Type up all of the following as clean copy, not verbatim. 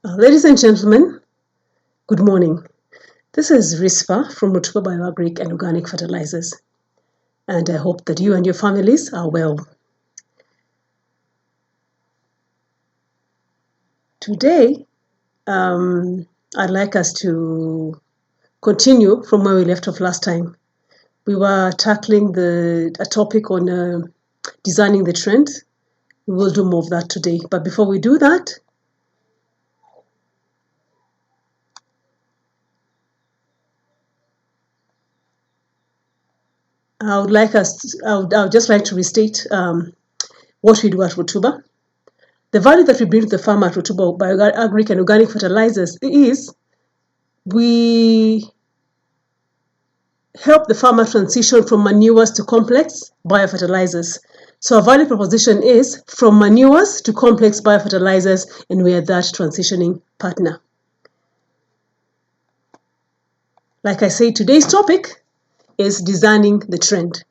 Ladies and gentlemen, good morning. This is Rispa from Rutuba Bioagric and Organic Fertilizers, and I hope that you and your families are well. Today, I'd like us to continue from where we left off last time. We were tackling a topic on designing the trend. We will do more of that today, but before we do that, I would just like to restate what we do at Rutuba. The value that we bring to the farmer at Rutuba Bioagric and Organic Fertilizers is we help the farmer transition from manures to complex biofertilizers. So our value proposition is from manures to complex biofertilizers, and we are that transitioning partner. Like I say, today's topic is designing the trend.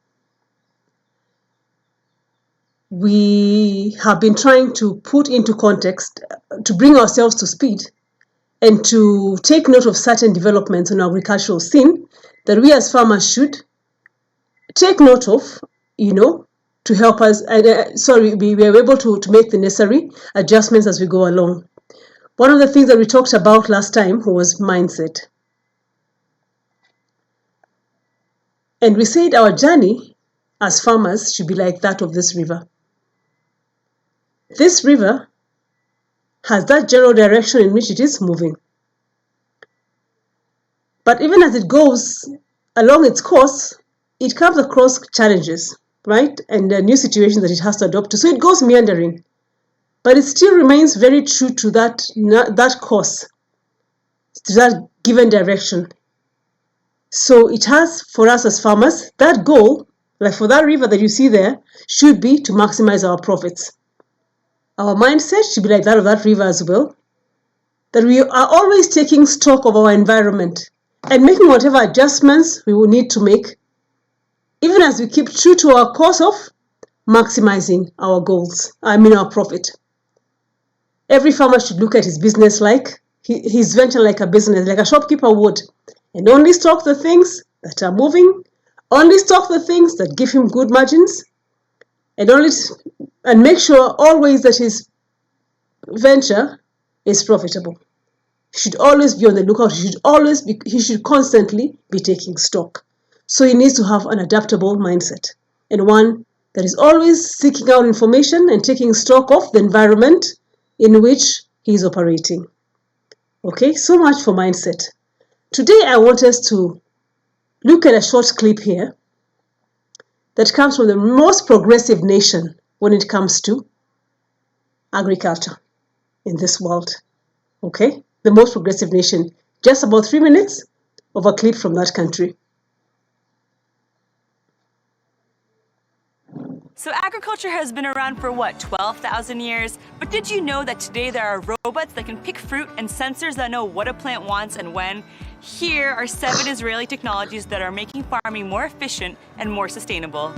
We have been trying to put into context, to bring ourselves to speed, and to take note of certain developments in our agricultural scene that we as farmers should take note of, to help us, we are able to make the necessary adjustments as we go along. One of the things that we talked about last time was mindset. And we said our journey as farmers should be like that of this river. This river has that general direction in which it is moving. But even as it goes along its course, it comes across challenges, right? And new situations that it has to adapt to. So it goes meandering, but it still remains very true to that course, to that given direction. So it has, for us as farmers, that goal, like for that river that you see there, should be to maximize our profits. Our mindset should be like that of that river as well, that we are always taking stock of our environment and making whatever adjustments we will need to make, even as we keep true to our course of maximizing our goals, our profit. Every farmer should look at his business like his venture like a business, like a shopkeeper would, and only stock the things that are moving, only stock the things that give him good margins, and make sure always that his venture is profitable. He should always be on the lookout. He should constantly be taking stock. So he needs to have an adaptable mindset, and one that is always seeking out information and taking stock of the environment in which he is operating. Okay, so much for mindset. Today I want us to look at a short clip here that comes from the most progressive nation when it comes to agriculture in this world. Okay, the most progressive nation. Just about 3 minutes of a clip from that country. So agriculture has been around for 12,000 years? But did you know that today there are robots that can pick fruit and sensors that know what a plant wants and when? Here are 7 Israeli technologies that are making farming more efficient and more sustainable.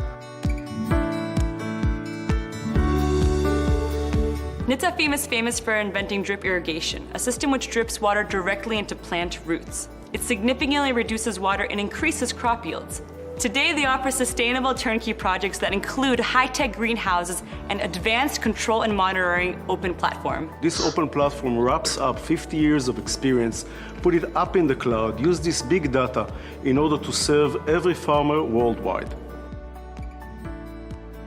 Nitzafim is famous for inventing drip irrigation, a system which drips water directly into plant roots. It significantly reduces water and increases crop yields. Today, they offer sustainable turnkey projects that include high-tech greenhouses and advanced control and monitoring open platform. This open platform wraps up 50 years of experience, put it up in the cloud, use this big data in order to serve every farmer worldwide.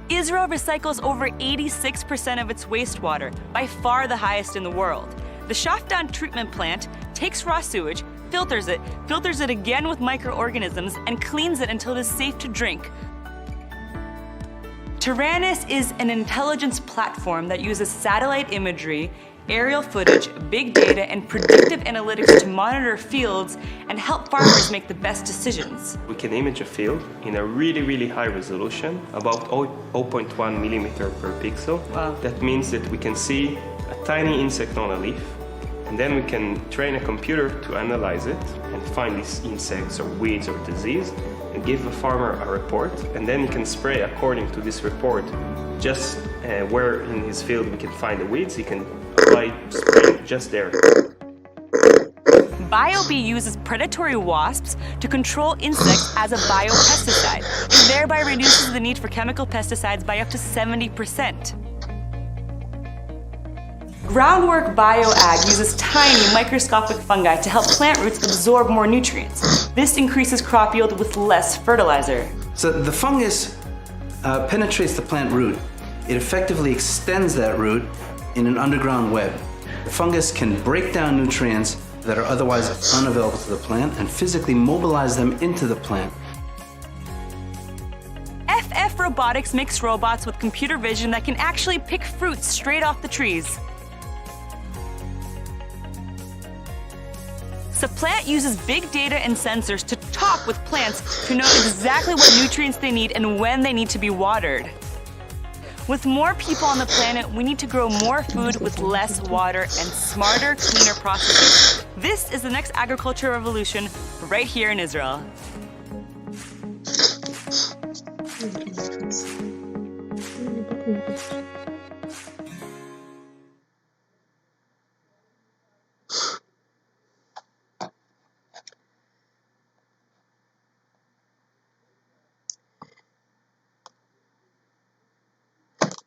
Israel recycles over 86% of its wastewater, by far the highest in the world. The Shafdan treatment plant takes raw sewage, filters it again with microorganisms, and cleans it until it is safe to drink. Taranis is an intelligence platform that uses satellite imagery, aerial footage, big data, and predictive analytics to monitor fields and help farmers make the best decisions. We can image a field in a really high resolution, about 0.1 millimeter per pixel. Wow. That means that we can see a tiny insect on a leaf, and then we can train a computer to analyze it and find these insects or weeds or disease and give a farmer a report, and then he can spray according to this report. Just where in his field we can find the weeds, he can by spraying just there. BioBee uses predatory wasps to control insects as a biopesticide, and thereby reduces the need for chemical pesticides by up to 70%. Groundwork BioAg uses tiny microscopic fungi to help plant roots absorb more nutrients. This increases crop yield with less fertilizer. So the fungus penetrates the plant root. It effectively extends that root in an underground web. The fungus can break down nutrients that are otherwise unavailable to the plant and physically mobilize them into the plant. FF Robotics makes robots with computer vision that can actually pick fruits straight off the trees. Supplant uses big data and sensors to talk with plants to know exactly what nutrients they need and when they need to be watered. With more people on the planet, we need to grow more food with less water and smarter, cleaner processes. This is the next agriculture revolution right here in Israel.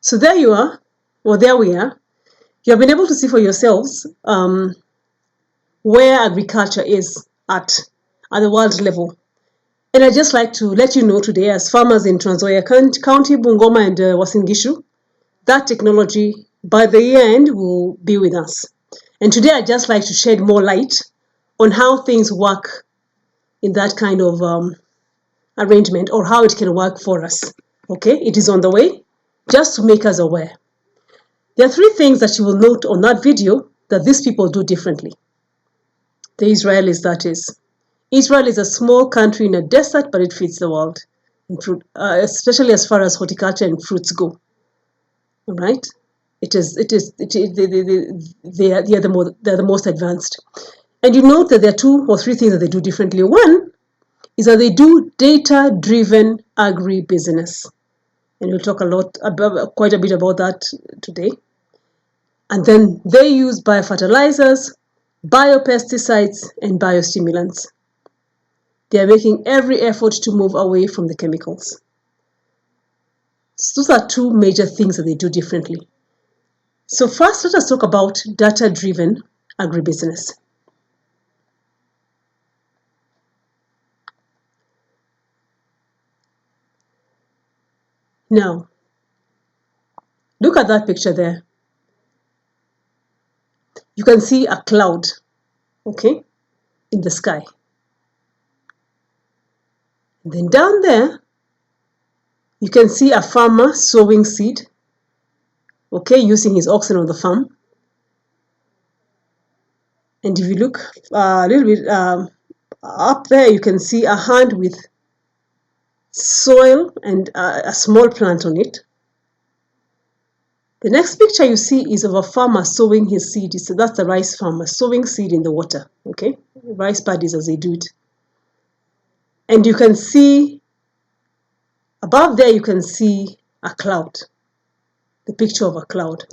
So there you are, or there we are. You have been able to see for yourselves where agriculture is at the world level. And I'd just like to let you know today, as farmers in Trans Nzoia County, Bungoma and Uasin Gishu, that technology by the end will be with us. And today I'd just like to shed more light on how things work in that kind of arrangement, or how it can work for us. Okay, it is on the way, just to make us aware. There are three things that you will note on that video that these people do differently. The Israelis, that is. Israel is a small country in a desert, but it feeds the world, especially as far as horticulture and fruits go. All right, they're the most advanced. And you note that there are two or three things that they do differently. One is that they do data-driven agribusiness. And we'll talk quite a bit about that today. And then they use biofertilizers, biopesticides, and biostimulants. They are making every effort to move away from the chemicals. So those are two major things that they do differently. So first, let us talk about data-driven agribusiness. Now, look at that picture there. You can see a cloud, okay, in the sky. And then down there, you can see a farmer sowing seed, okay, using his oxen on the farm. And if you look a little bit up there, you can see a hand with soil and a small plant on it. The next picture you see is of a farmer sowing his seed. So that's the rice farmer sowing seed in the water, okay? Rice paddies as they do it. And you can see, above there you can see a cloud, the picture of a cloud.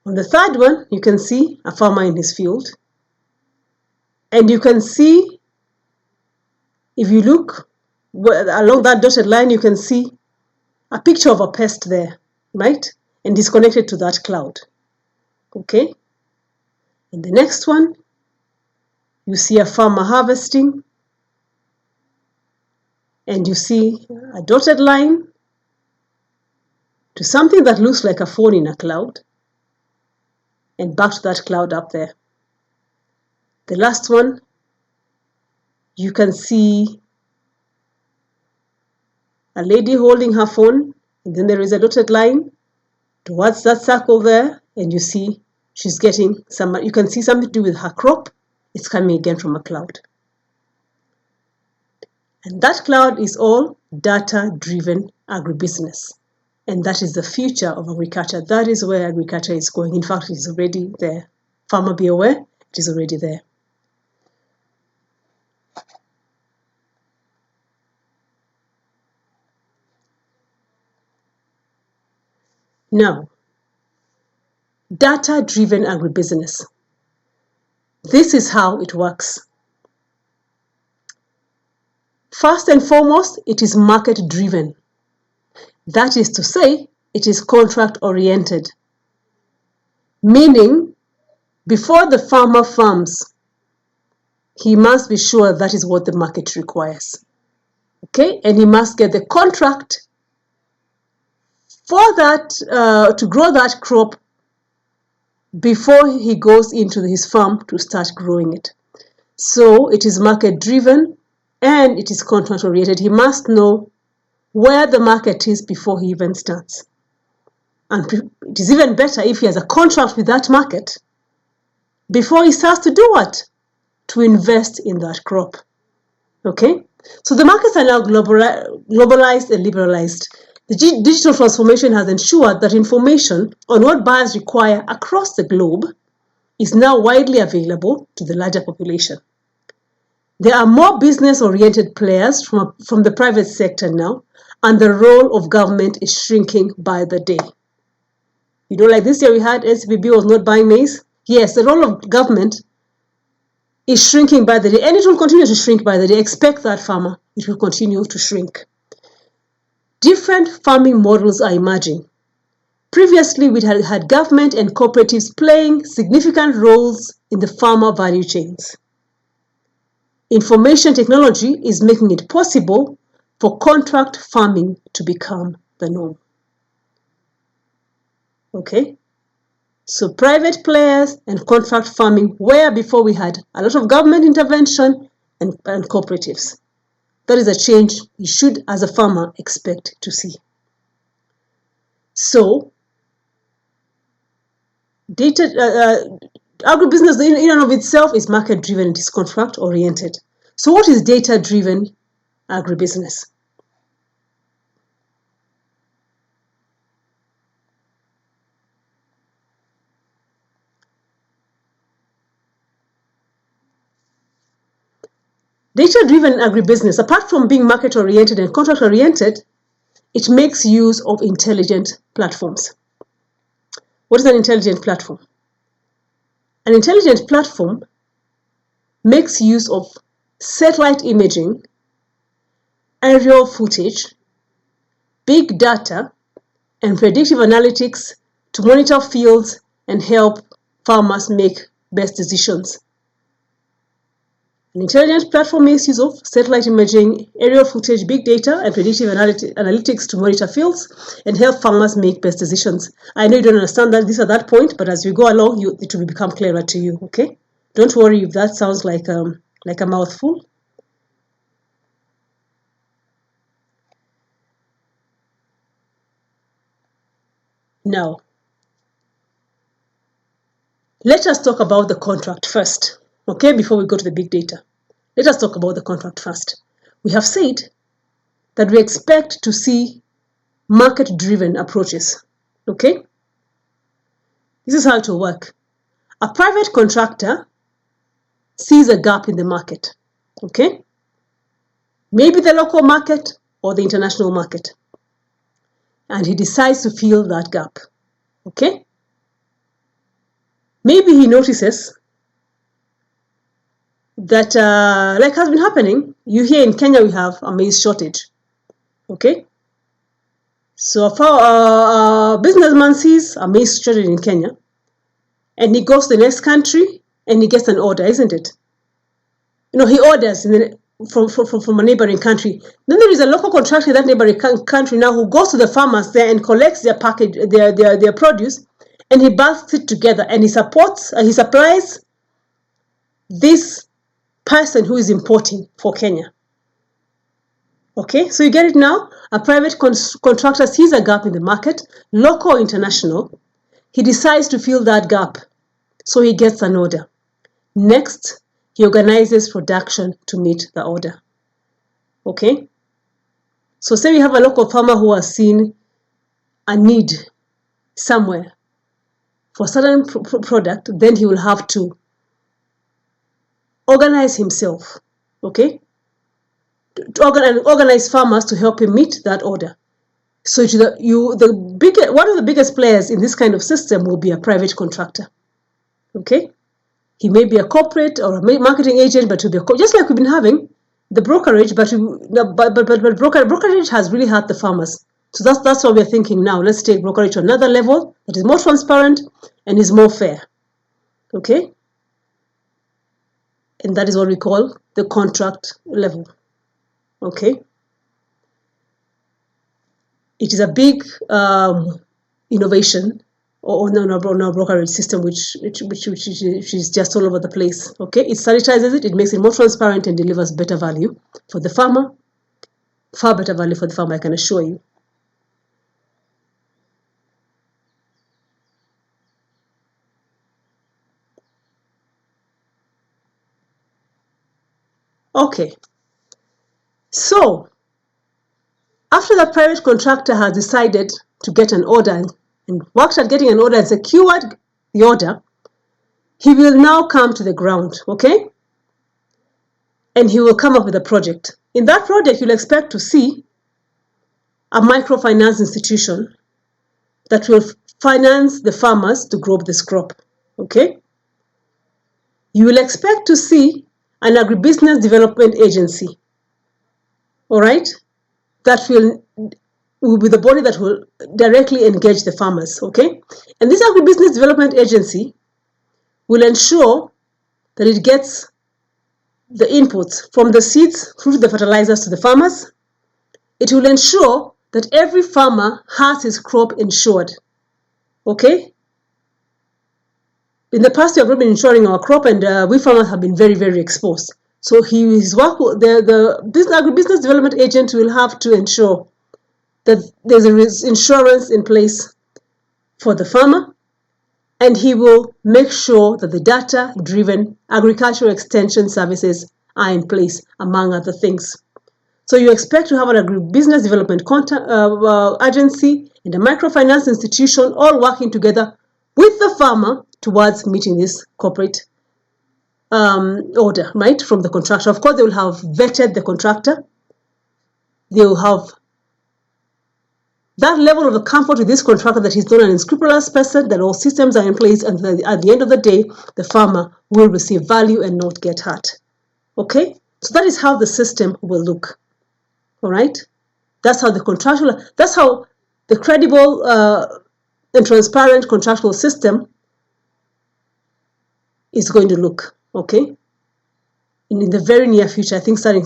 On the third one, you can see a farmer in his field. And you can see, if you look along that dotted line, you can see a picture of a pest there, right? And it's connected to that cloud, okay? In the next one, you see a farmer harvesting, and you see a dotted line to something that looks like a phone in a cloud, and back to that cloud up there. The last one, you can see a lady holding her phone, and then there is a dotted line towards that circle there, and you see she's getting some, you can see something to do with her crop. It's coming again from a cloud. And that cloud is all data-driven agribusiness. And that is the future of agriculture. That is where agriculture is going. In fact, it is already there. Farmer, be aware, it is already there. Now, data-driven agribusiness. This is how it works. First and foremost, it is market-driven. That is to say, it is contract-oriented. Meaning, before the farmer farms, he must be sure that is what the market requires. Okay, and he must get the contract for that, to grow that crop before he goes into his farm to start growing it. So it is market driven and it is contract oriented. He must know where the market is before he even starts. And it is even better if he has a contract with that market before he starts to do what? To invest in that crop. Okay? So the markets are now globalized and liberalized. The digital transformation has ensured that information on what buyers require across the globe is now widely available to the larger population. There are more business-oriented players from the private sector now, and the role of government is shrinking by the day. You know, like this year we had NCPB was not buying maize. Yes, the role of government is shrinking by the day, and it will continue to shrink by the day. Expect that, farmer. It will continue to shrink. Different farming models are emerging. Previously, we had government and cooperatives playing significant roles in the farmer value chains. Information technology is making it possible for contract farming to become the norm. Okay? So private players and contract farming, where before we had a lot of government intervention and cooperatives. That is a change you should, as a farmer, expect to see. So, agribusiness in and of itself is market-driven, it is contract-oriented. So what is data-driven agribusiness? Data-driven agribusiness, apart from being market-oriented and contract-oriented, it makes use of intelligent platforms. What is an intelligent platform? An intelligent platform makes use of satellite imaging, aerial footage, big data, and predictive analytics to monitor fields and help farmers make best decisions. An intelligent platform makes use of satellite imaging, aerial footage, big data, and predictive analytics to monitor fields and help farmers make best decisions. I know you don't understand this at that point, but as we go along, it will become clearer to you, okay? Don't worry if that sounds like a mouthful. Now, let us talk about the contract first, okay, before we go to the big data. Let us talk about the contract first. We have said that we expect to see market-driven approaches, okay? This is how it will work. A private contractor sees a gap in the market, okay? Maybe the local market or the international market. And he decides to fill that gap, okay? Maybe he notices that, like has been happening, you hear in Kenya we have a maize shortage, okay? So a businessman sees a maize shortage in Kenya, and he goes to the next country and he gets an order, isn't it? You know, he orders from a neighboring country. Then there is a local contractor in that neighboring country now who goes to the farmers there and collects their package, their produce, and he basks it together and he supplies this person who is importing for Kenya. Okay, so you get it now? A private contractor sees a gap in the market, local or international. He decides to fill that gap, so he gets an order. Next, he organizes production to meet the order. Okay? So say we have a local farmer who has seen a need somewhere for a certain product, then he will have to organize himself, okay? To organize farmers to help him meet that order. So one of the biggest players in this kind of system will be a private contractor. Okay, he may be a corporate or a marketing agent, but will be just like we've been having the brokerage. But brokerage has really hurt the farmers. So that's what we're thinking now. Let's take brokerage to another level that is more transparent and is more fair. Okay, and that is what we call the contract level. Okay. It is a big innovation on our brokerage system, which is just all over the place. Okay, it sanitizes it, it makes it more transparent and delivers better value for the farmer, far better value for the farmer, I can assure you. Okay, so after the private contractor has decided to get an order and worked at getting an order and secured the order, he will now come to the ground, okay? And he will come up with a project. In that project, you'll expect to see a microfinance institution that will finance the farmers to grow this crop, okay? You will expect to see an agribusiness development agency, all right? That will be the body that will directly engage the farmers, okay? And this agribusiness development agency will ensure that it gets the inputs from the seeds through the fertilizers to the farmers. It will ensure that every farmer has his crop insured, okay? In the past, we have been insuring our crop, and we farmers have been very, very exposed. So this agribusiness development agent will have to ensure that there's insurance in place for the farmer, and he will make sure that the data-driven agricultural extension services are in place, among other things. So you expect to have an agribusiness development agency and a microfinance institution all working together with the farmer towards meeting this corporate order, right, from the contractor. Of course, they will have vetted the contractor. They will have that level of the comfort with this contractor that he's not an unscrupulous person, that all systems are in place, and at the end of the day, the farmer will receive value and not get hurt. Okay? So that is how the system will look. All right? That's how the credible and transparent contractual system is going to look. Okay? In the very near future, I think starting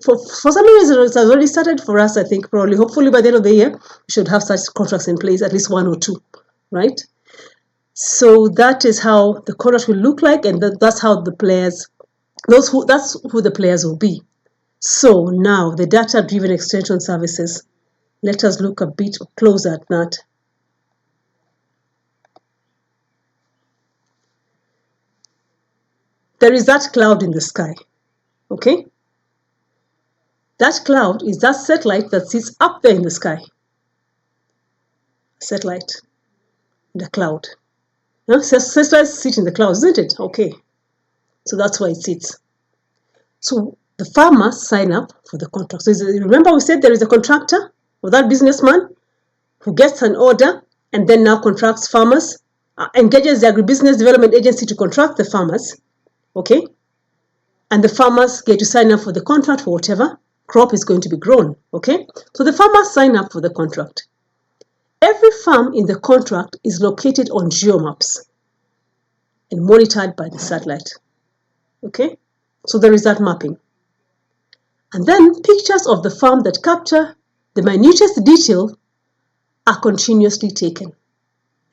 for some reason it has already started for us. I think probably, hopefully by the end of the year, we should have such contracts in place, at least one or two, right? So that is how the contract will look like, and that's how the players, that's who the players will be. So now the data-driven extension services. Let us look a bit closer at that. There is that cloud in the sky, okay? That cloud is that satellite that sits up there in the sky. Satellite, the cloud. Now, satellites sit in the clouds, isn't it? Okay. So that's why it sits. So the farmers sign up for the contract. So remember we said there is a contractor or that businessman who gets an order and then now contracts farmers, engages the agribusiness development agency to contract the farmers, okay? And the farmers get to sign up for the contract for whatever crop is going to be grown, okay? So the farmers sign up for the contract. Every farm in the contract is located on geomaps and monitored by the satellite, okay? So there is that mapping. And then pictures of the farm that capture the minutest detail are continuously taken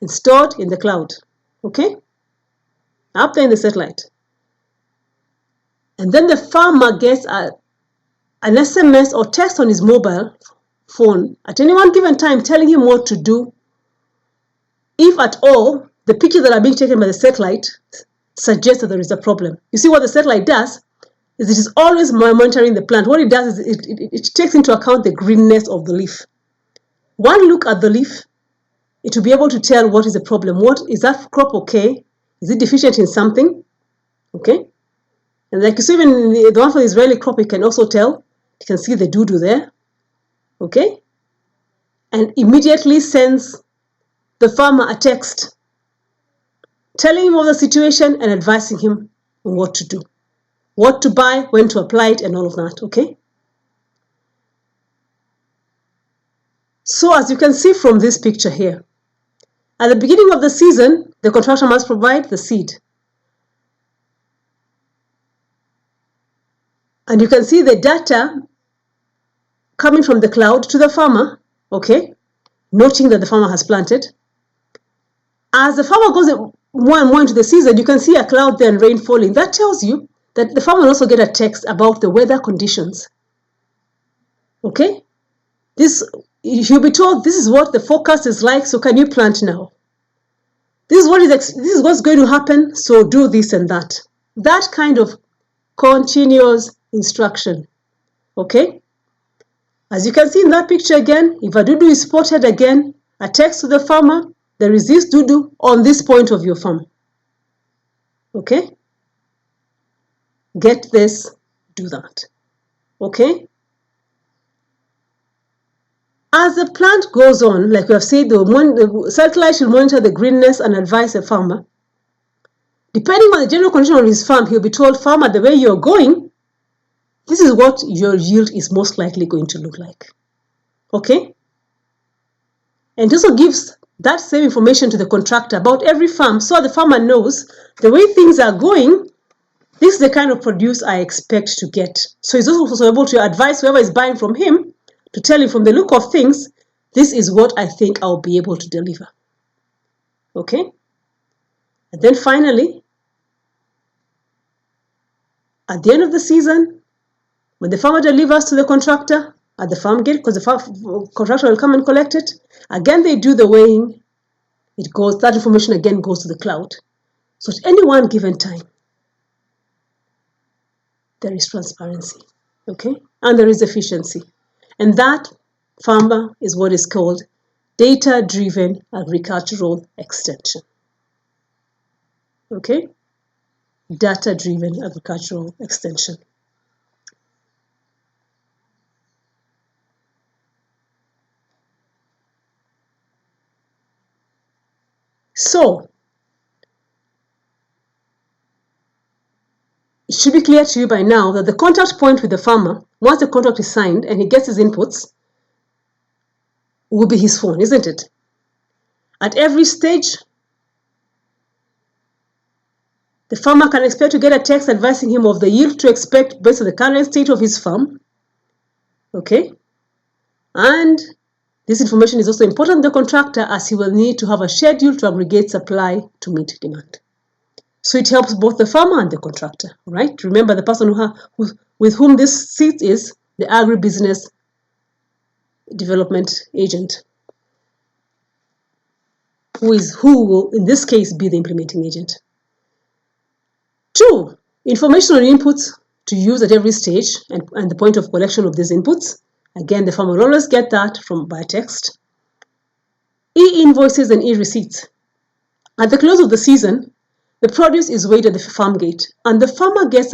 and stored in the cloud, okay? Up there in the satellite. And then the farmer gets an SMS or text on his mobile phone at any one given time telling him what to do if at all the pictures that are being taken by the satellite suggest that there is a problem. You see what the satellite does is it is always monitoring the plant. What it does is it takes into account the greenness of the leaf. One look at the leaf, it will be able to tell what is the problem. What is that crop okay? Is it deficient in something? Okay. And like you see, even the one for the Israeli crop, you can also tell. You can see the doo-doo there. Okay? and immediately sends the farmer a text telling him of the situation and advising him on what to do, what to buy, when to apply it, and all of that, okay? So as you can see from this picture here, at the beginning of the season, the contractor must provide the seed. And you can see the data coming from the cloud to the farmer, okay, noting that the farmer has planted. As the farmer goes more and more into the season, you can see a cloud there and rain falling. That tells you that the farmer will also get a text about the weather conditions. Okay? He'll be told this is what the forecast is like, so can you plant now? This is what's going to happen, so do this and that. That kind of continuous instruction. Okay? As you can see in that picture again, if a doo-doo is spotted again, a text to the farmer, there is this doo-doo on this point of your farm. Okay? Get this, do that. Okay? As the plant goes on, like we have said, the satellite should monitor the greenness and advise the farmer. Depending on the general condition of his farm, he'll be told, farmer, the way you're going, this is what your yield is most likely going to look like. Okay? And it also gives that same information to the contractor about every farm, so the farmer knows the way things are going, this is the kind of produce I expect to get. So he's also able to advise whoever is buying from him to tell him from the look of things, this is what I think I'll be able to deliver. Okay? And then finally, at the end of the season, when the farmer delivers to the contractor at the farm gate, because the contractor will come and collect it, again they do the weighing. That information again goes to the cloud. So at any one given time, there is transparency, okay? And there is efficiency. And that, farmer, is what is called data-driven agricultural extension. Okay? Data-driven agricultural extension. So, it should be clear to you by now that the contact point with the farmer, once the contract is signed and he gets his inputs, will be his phone, isn't it? At every stage, the farmer can expect to get a text advising him of the yield to expect based on the current state of his farm. Okay? And this information is also important to the contractor, as he will need to have a schedule to aggregate supply to meet demand. So it helps both the farmer and the contractor, right? Remember, the person with whom this sits is the Agi-business development agent, who will in this case be the implementing agent. 2, information on inputs to use at every stage and the point of collection of these inputs. Again, the farmer will always get that by text. E-invoices and e-receipts. At the close of the season, the produce is weighed at the farm gate, and the farmer gets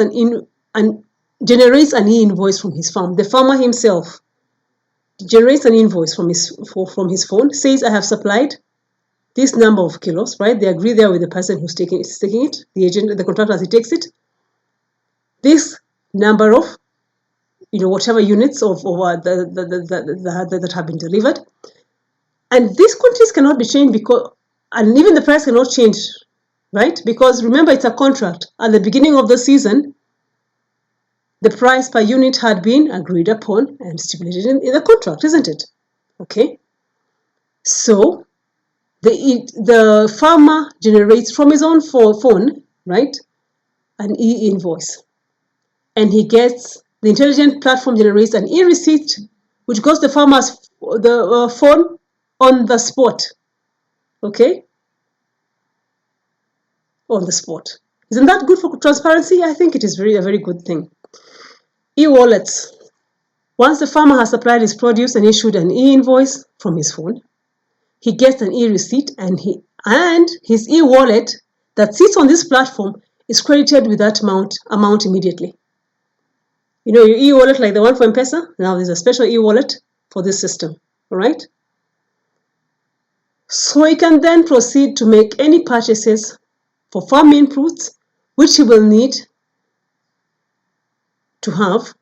generates an e-invoice from his farm. The farmer himself generates an invoice from his phone, says, I have supplied this number of kilos, right? They agree there with the person who's taking it, the agent, the contractor as he takes it. This number of, whatever units of that have been delivered. And these quantities cannot be changed and even the price cannot change, right? Because remember, it's a contract. At the beginning of the season, the price per unit had been agreed upon and stipulated in the contract, isn't it? Okay. So the farmer generates from his own phone, right, an e-invoice. And he gets, the intelligent platform generates an e-receipt, which goes to the farmer's phone on the spot. Okay? On the spot. Isn't that good for transparency? I think it is a very good thing. E-wallets. Once the farmer has supplied his produce and issued an e-invoice from his phone, he gets an e-receipt, and his e-wallet that sits on this platform is credited with that amount immediately. Your e-wallet, like the one for M-Pesa, now there's a special e-wallet for this system, all right? So he can then proceed to make any purchases for farm inputs which he will need to have.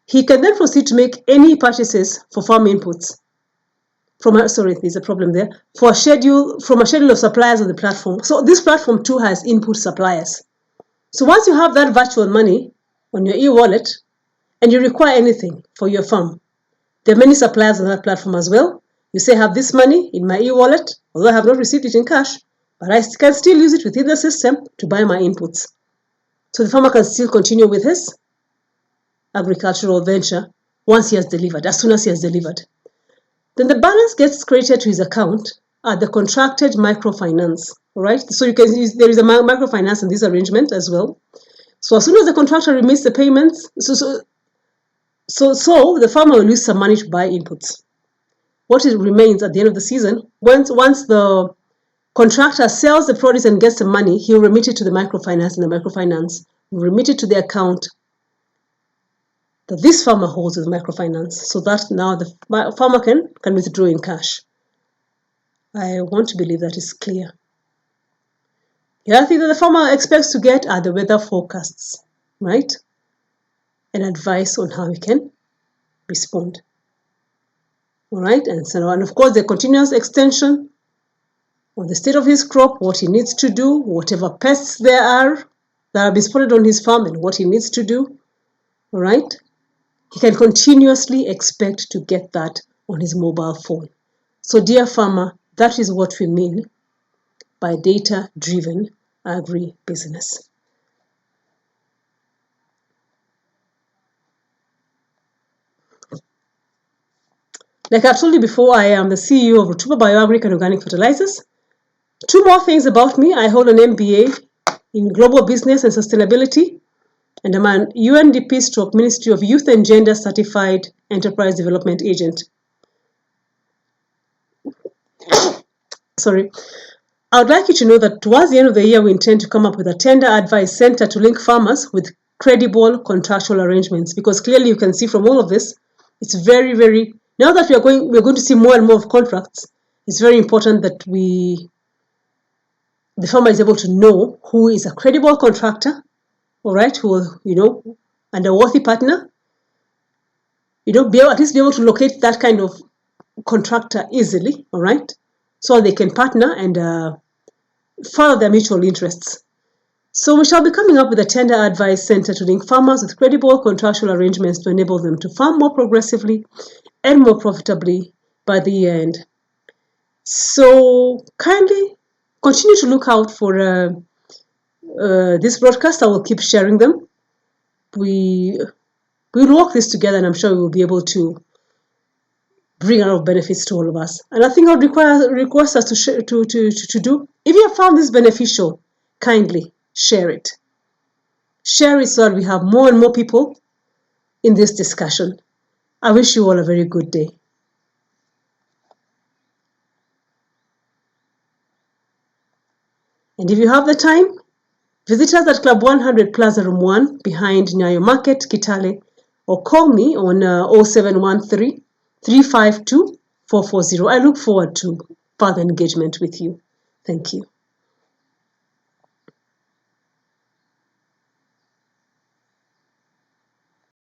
He can then proceed to make any purchases for farm inputs there's a problem there, from a schedule of suppliers on the platform. So this platform too has input suppliers. So once you have that virtual money on your e-wallet and you require anything for your farm, there are many suppliers on that platform as well. You say, I have this money in my e-wallet, although I have not received it in cash, but I can still use it within the system to buy my inputs. So the farmer can still continue with his agricultural venture once he has delivered, as soon as he has delivered. Then the balance gets credited to his account at the contracted microfinance. All right, so you can use, there is a microfinance in this arrangement as well. So as soon as the contractor remits the payments, so the farmer will use some money to buy inputs. What it remains at the end of the season, once the contractor sells the produce and gets the money, he will remit it to the microfinance, and the microfinance will remit it to the account that this farmer holds with microfinance, so that now the farmer can withdraw in cash. I want to believe that is clear. The other thing that the farmer expects to get are the weather forecasts, right? And advice on how he can respond. All right, and of course the continuous extension on the state of his crop, what he needs to do, whatever pests there are that have been spotted on his farm and what he needs to do. All right. He can continuously expect to get that on his mobile phone. So dear farmer, that is what we mean by data-driven agri-business. Like I told you before, I am the CEO of Rutuba Bioagric and Organic Fertilizers. 2 more things about me. I hold an MBA in Global Business and Sustainability, and I'm an UNDP / Ministry of Youth and Gender Certified Enterprise Development Agent. I would like you to know that towards the end of the year, we intend to come up with a tender advice center to link farmers with credible contractual arrangements, because clearly you can see from all of this, it's very, very, now that we're going to see more and more of contracts, it's very important that the farmer is able to know who is a credible contractor, all right, who will, and a worthy partner, at least be able to locate that kind of contractor easily, all right, so they can partner and further their mutual interests. So we shall be coming up with a tender advice center to link farmers with credible contractual arrangements to enable them to farm more progressively and more profitably by the year end. So kindly continue to look out for this broadcast. I will keep sharing them. We will work this together, and I'm sure we will be able to bring a lot of benefits to all of us. And I think I would request us to do, if you have found this beneficial, kindly share it. Share it so that we have more and more people in this discussion. I wish you all a very good day. And if you have the time, visit us at Club 100 Plaza Room 1 behind Nyayo Market, Kitale, or call me on 0713 352 440. I look forward to further engagement with you. Thank you.